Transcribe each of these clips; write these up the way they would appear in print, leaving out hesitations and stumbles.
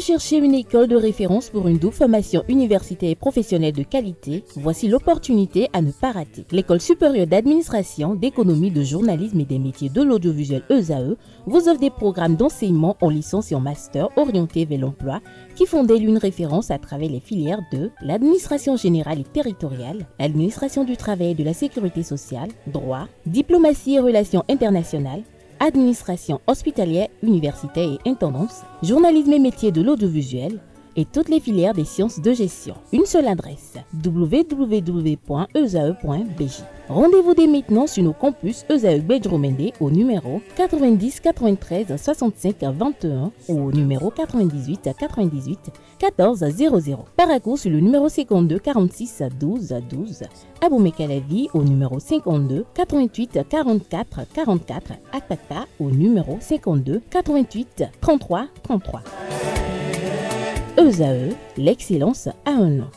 cherchez une école de référence pour une double formation universitaire et professionnelle de qualité? Voici l'opportunité à ne pas rater. L'École supérieure d'administration, d'économie, de journalisme et des métiers de l'audiovisuel ESAE vous offre des programmes d'enseignement en licence et en master orientés vers l'emploi qui font d'elle une référence à travers les filières de l'administration générale et territoriale, l'administration du travail et de la sécurité sociale, droit, diplomatie et relations internationales, administration hospitalière, universitaire et intendance, journalisme et métiers de l'audiovisuel et toutes les filières des sciences de gestion. Une seule adresse, www.esae.bj. Rendez-vous dès maintenant sur nos campus ESAE Bedjromende au numéro 90 93 65 21 ou au numéro 98 98 14 00. Parakou sur le numéro 52 46 12 12. Aboumé-Calavi au numéro 52 88 44 44. Akpata au numéro 52 88 33 33. ESAE, l'excellence a un nom.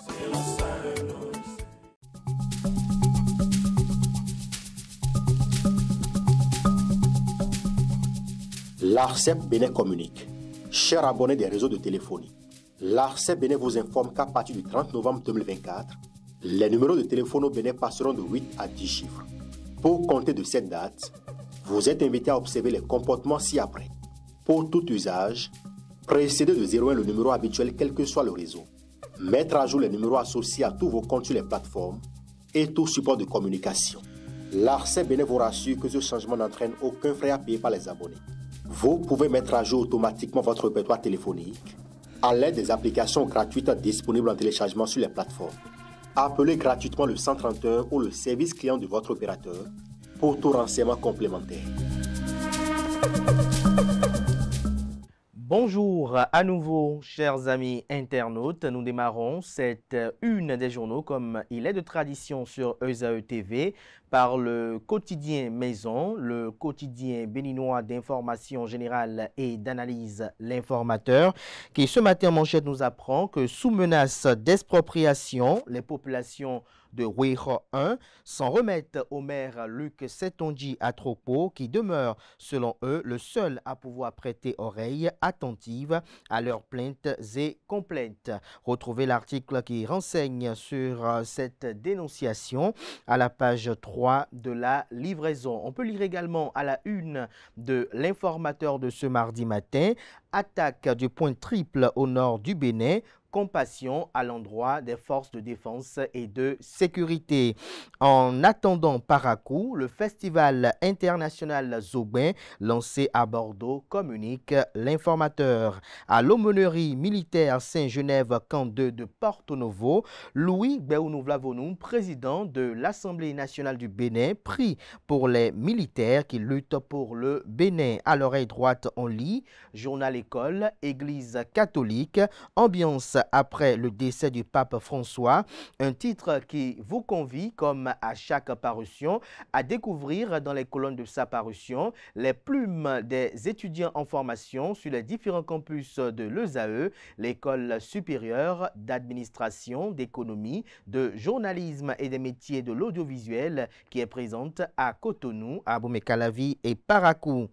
L'ARCEP Bénin communique. Chers abonnés des réseaux de téléphonie, l'ARCEP Bénin vous informe qu'à partir du 30 novembre 2024, les numéros de téléphone au Bénin passeront de 8 à 10 chiffres. Pour compter de cette date, vous êtes invité à observer les comportements ci-après. Pour tout usage, précédez de 01 le numéro habituel quel que soit le réseau. Mettre à jour les numéros associés à tous vos comptes sur les plateformes et tout support de communication. L'ARCEP Bénin vous rassure que ce changement n'entraîne aucun frais à payer par les abonnés. Vous pouvez mettre à jour automatiquement votre répertoire téléphonique à l'aide des applications gratuites disponibles en téléchargement sur les plateformes. Appelez gratuitement le 131 ou le service client de votre opérateur pour tout renseignement complémentaire. Bonjour à nouveau, chers amis internautes. Nous démarrons cette une des journaux comme il est de tradition sur ESAE TV par le quotidien Maison, le quotidien béninois d'information générale et d'analyse L'Informateur, qui ce matin en manchette nous apprend que sous menace d'expropriation, les populations de Ouého 1 s'en remettent au maire Luc Setonji Atropo qui demeure, selon eux, le seul à pouvoir prêter oreille attentive à leurs plaintes et complaintes. Retrouvez l'article qui renseigne sur cette dénonciation à la page 3 de la livraison. On peut lire également à la une de L'Informateur de ce mardi matin, attaque du point triple au nord du Bénin, compassion à l'endroit des forces de défense et de sécurité. En attendant Parakou, le festival international Zobin lancé à Bordeaux communique L'Informateur. À l'aumônerie militaire Saint-Genève Camp 2 de Porto Novo, Louis Béounou-Vlavonou, président de l'Assemblée nationale du Bénin, prie pour les militaires qui luttent pour le Bénin. À l'oreille droite, on lit Journal École, Église catholique, ambiance après le décès du pape François, un titre qui vous convie, comme à chaque parution, à découvrir dans les colonnes de sa parution les plumes des étudiants en formation sur les différents campus de l'ESAE, l'école supérieure d'administration, d'économie, de journalisme et des métiers de l'audiovisuel qui est présente à Cotonou, à Aboumé-Calavi et Parakou.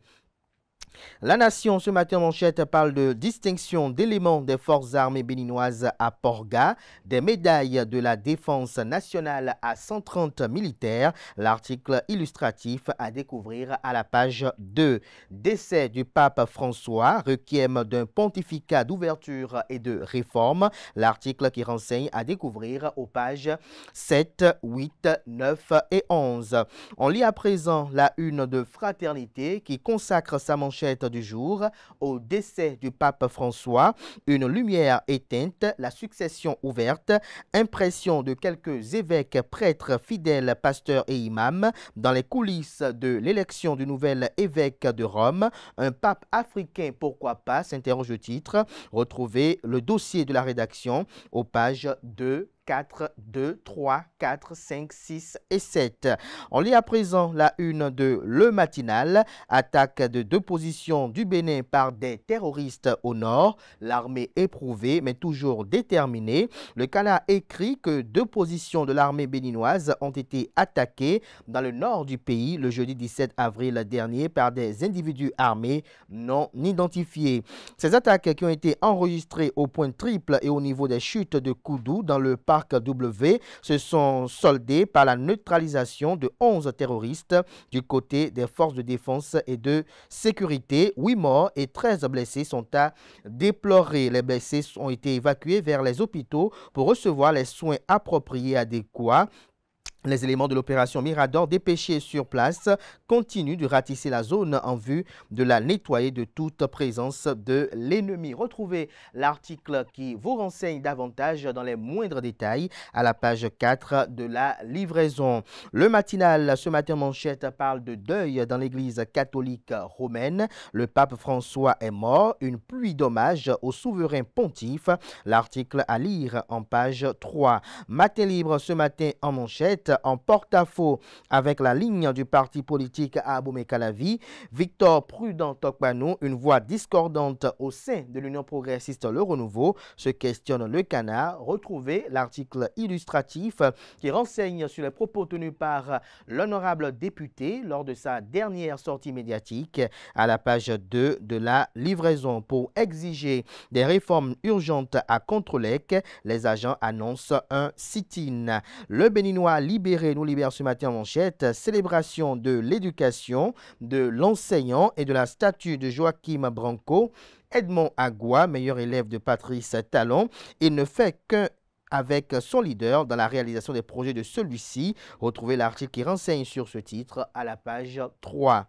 La Nation, ce matin en manchette, parle de distinction d'éléments des forces armées béninoises à Porga, des médailles de la défense nationale à 130 militaires. L'article illustratif à découvrir à la page 2. Décès du pape François, requiem d'un pontificat d'ouverture et de réforme. L'article qui renseigne à découvrir aux pages 7, 8, 9 et 11. On lit à présent la une de Fraternité qui consacre sa manchette du jour au décès du pape François, une lumière éteinte, la succession ouverte, impression de quelques évêques, prêtres, fidèles, pasteurs et imams dans les coulisses de l'élection du nouvel évêque de Rome. Un pape africain, pourquoi pas, s'interroge le titre. Retrouvez le dossier de la rédaction aux pages 2 4, 2, 3, 4, 5, 6 et 7. On lit à présent la une de Le Matinal. Attaque de 2 positions du Bénin par des terroristes au nord. L'armée éprouvée mais toujours déterminée. Le Canard écrit que 2 positions de l'armée béninoise ont été attaquées dans le nord du pays le jeudi 17 avril dernier par des individus armés non identifiés. Ces attaques qui ont été enregistrées au point triple et au niveau des chutes de Koudou dans le parc W se sont soldées par la neutralisation de 11 terroristes du côté des forces de défense et de sécurité. 8 morts et 13 blessés sont à déplorer. Les blessés ont été évacués vers les hôpitaux pour recevoir les soins appropriés et adéquats. Les éléments de l'opération Mirador dépêchés sur place continuent de ratisser la zone en vue de la nettoyer de toute présence de l'ennemi. Retrouvez l'article qui vous renseigne davantage dans les moindres détails à la page 4 de la livraison. Le Matinal, ce matin manchette, parle de deuil dans l'église catholique romaine. Le pape François est mort. Une pluie d'hommages au souverain pontife. L'article à lire en page 3. Matin libre ce matin en manchette. En porte-à-faux avec la ligne du parti politique à Abomey-Calavi, Victor Prudent Tokpanou, une voix discordante au sein de l'Union progressiste Le Renouveau, se questionne Le Canard. Retrouvez l'article illustratif qui renseigne sur les propos tenus par l'honorable député lors de sa dernière sortie médiatique à la page 2 de la livraison. Pour exiger des réformes urgentes à Controlec, les agents annoncent un sit-in. Le Béninois libéré nous libère ce matin en manchette. Célébration de l'éducation, de l'enseignant et de la statue de Joachim Branco. Edmond Agua, meilleur élève de Patrice Talon, il ne fait qu'un avec son leader dans la réalisation des projets de celui-ci. Retrouvez l'article qui renseigne sur ce titre à la page 3.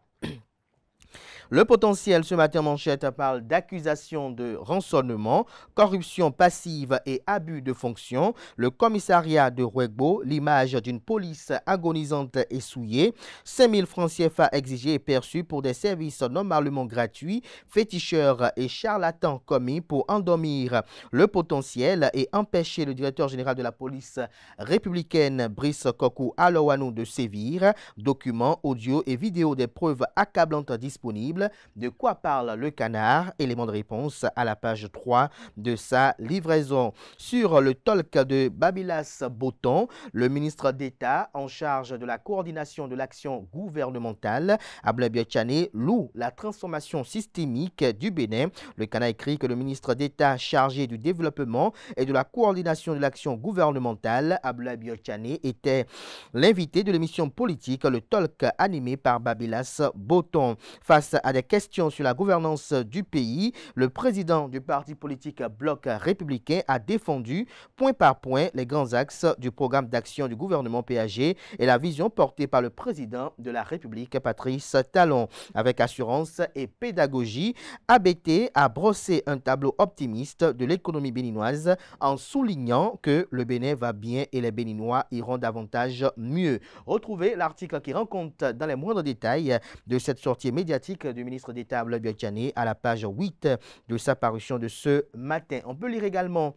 Le potentiel ce matin manchette parle d'accusations de rançonnement, corruption passive et abus de fonction. Le commissariat de Rouegbo, l'image d'une police agonisante et souillée. 5 000 francs CFA exigés et perçus pour des services normalement gratuits, féticheurs et charlatans commis pour endormir le potentiel et empêcher le directeur général de la police républicaine Brice Kokou Alowanou de sévir. Documents, audio et vidéos des preuves accablantes disponibles. De quoi parle Le Canard? Élément de réponse à la page 3 de sa livraison. Sur le talk de Babilas Boton, le ministre d'État en charge de la coordination de l'action gouvernementale, Ablaye Biotchane, loue la transformation systémique du Bénin. Le Canard écrit que le ministre d'État chargé du développement et de la coordination de l'action gouvernementale, Ablaye Biotchane, était l'invité de l'émission politique Le Talk animé par Babilas Boton. Face à des questions sur la gouvernance du pays, le président du parti politique Bloc républicain a défendu point par point les grands axes du programme d'action du gouvernement PAG et la vision portée par le président de la République Patrice Talon. Avec assurance et pédagogie, ABT a brossé un tableau optimiste de l'économie béninoise en soulignant que le Bénin va bien et les Béninois iront davantage mieux. Retrouvez l'article qui rend compte dans les moindres détails de cette sortie médiatique du ministre d'État Ablaye Biotchane à la page 8 de sa parution de ce matin. On peut lire également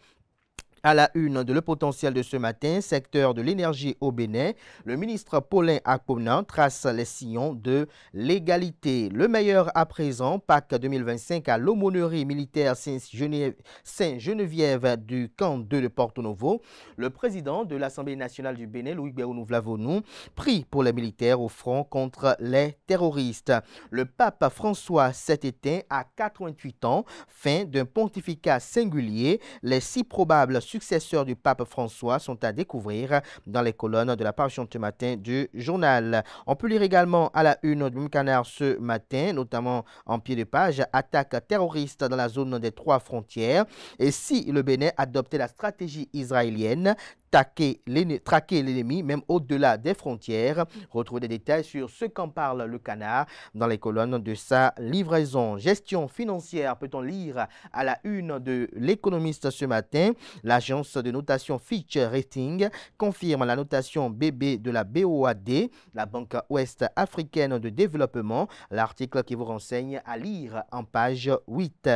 à la une de Le Potentiel de ce matin, secteur de l'énergie au Bénin, le ministre Paulin Akpomnan trace les sillons de l'égalité. Le meilleur à présent, Pâques 2025 à l'aumônerie militaire Saint-Geneviève du camp 2 de Porto Novo. Le président de l'Assemblée nationale du Bénin, Louis Béounou Vlavonou, prie pour les militaires au front contre les terroristes. Le pape François s'est éteint à 88 ans, fin d'un pontificat singulier. Les 6 probables successeurs du pape François sont à découvrir dans les colonnes de la parution de ce matin du journal. On peut lire également à la une du Canard ce matin, notamment en pied de page, attaque terroriste dans la zone des 3 frontières. Et si le Bénin adoptait la stratégie israélienne, traquer l'ennemi même au-delà des frontières. Retrouvez des détails sur ce qu'en parle Le Canard dans les colonnes de sa livraison. Gestion financière, peut-on lire à la une de l'Économiste ce matin. L'agence de notation Fitch Rating confirme la notation BB de la BOAD, la Banque Ouest africaine de développement. L'article qui vous renseigne à lire en page 8.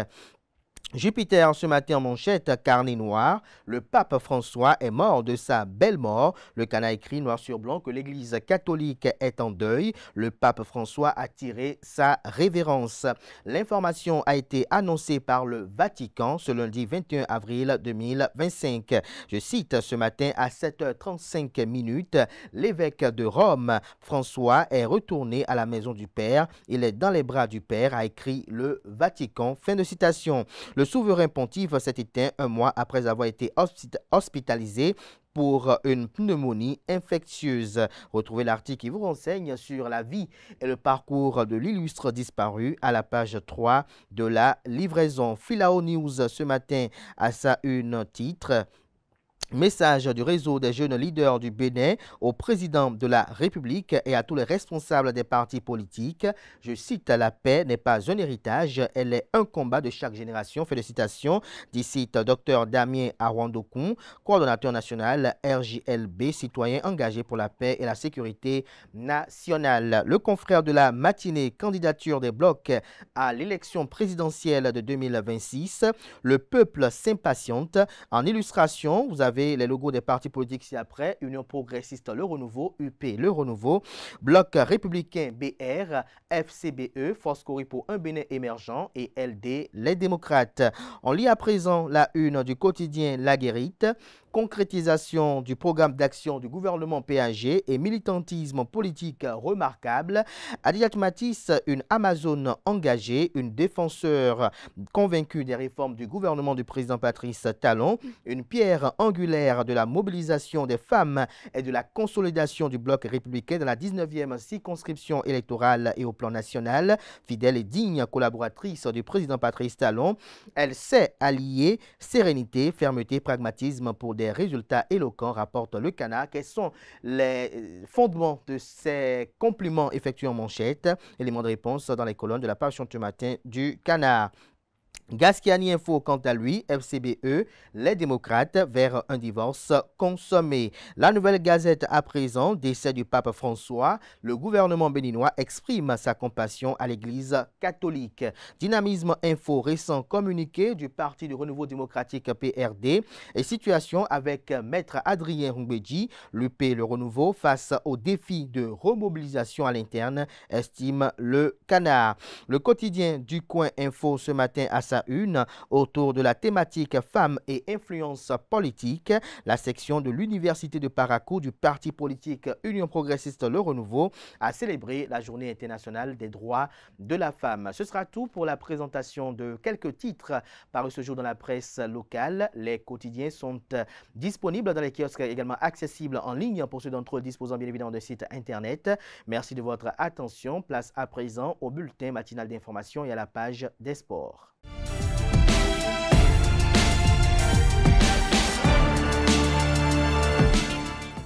Jupiter, ce matin en manchette, carnet noir, le pape François est mort de sa belle mort. Le Cana écrit noir sur blanc que l'église catholique est en deuil. Le pape François a tiré sa révérence. L'information a été annoncée par le Vatican ce lundi 21 avril 2025. Je cite ce matin à 7h35 minutes, l'évêque de Rome, François, est retourné à la maison du Père. Il est dans les bras du Père, a écrit le Vatican. Fin de citation. Le souverain pontife s'est éteint un mois après avoir été hospitalisé pour une pneumonie infectieuse. Retrouvez l'article qui vous renseigne sur la vie et le parcours de l'illustre disparu à la page 3 de la livraison. Filao News ce matin à sa une titre. Message du réseau des jeunes leaders du Bénin au président de la République et à tous les responsables des partis politiques. Je cite, la paix n'est pas un héritage, elle est un combat de chaque génération. Fin de citation d'ici Dr Damien Arwandokoun, coordonnateur national RJLB, citoyen engagé pour la paix et la sécurité nationale. Le confrère de la matinée, candidature des blocs à l'élection présidentielle de 2026. Le peuple s'impatiente. En illustration, vous avez les logos des partis politiques ci-après, Union progressiste Le Renouveau, UP Le Renouveau, Bloc républicain BR, FCBE, Force Cori pour un Bénin émergent et LD Les Démocrates. On lit à présent la une du quotidien La Guérite. Concrétisation du programme d'action du gouvernement PAG et militantisme politique remarquable. Adilat Matisse, une Amazone engagée, une défenseur convaincue des réformes du gouvernement du président Patrice Talon, une pierre angulaire de la mobilisation des femmes et de la consolidation du bloc républicain dans la 19e circonscription électorale et au plan national. Fidèle et digne collaboratrice du président Patrice Talon, elle sait allier sérénité, fermeté, pragmatisme pour des résultats éloquents, rapporte le Cana. Quels sont les fondements de ces compliments effectués en manchette? Éléments de réponse dans les colonnes de la page ce matin du Cana. Gasquiani Info, quant à lui, FCBE, les démocrates vers un divorce consommé. La Nouvelle Gazette à présent, décès du pape François, le gouvernement béninois exprime sa compassion à l'église catholique. Dynamisme Info, récent communiqué du Parti du Renouveau démocratique PRD et situation avec Maître Adrien Rumbedji, l'UP Le Renouveau face au défi de remobilisation à l'interne, estime le Canard. Le quotidien du Coin Info ce matin à sa une autour de la thématique femmes et influence politique. La section de l'Université de Parakou du parti politique Union progressiste Le Renouveau a célébré la journée internationale des droits de la femme. Ce sera tout pour la présentation de quelques titres parus ce jour dans la presse locale. Les quotidiens sont disponibles dans les kiosques, également accessibles en ligne pour ceux d'entre eux disposant bien évidemment de sites internet. Merci de votre attention. Place à présent au bulletin matinal d'information et à la page des sports.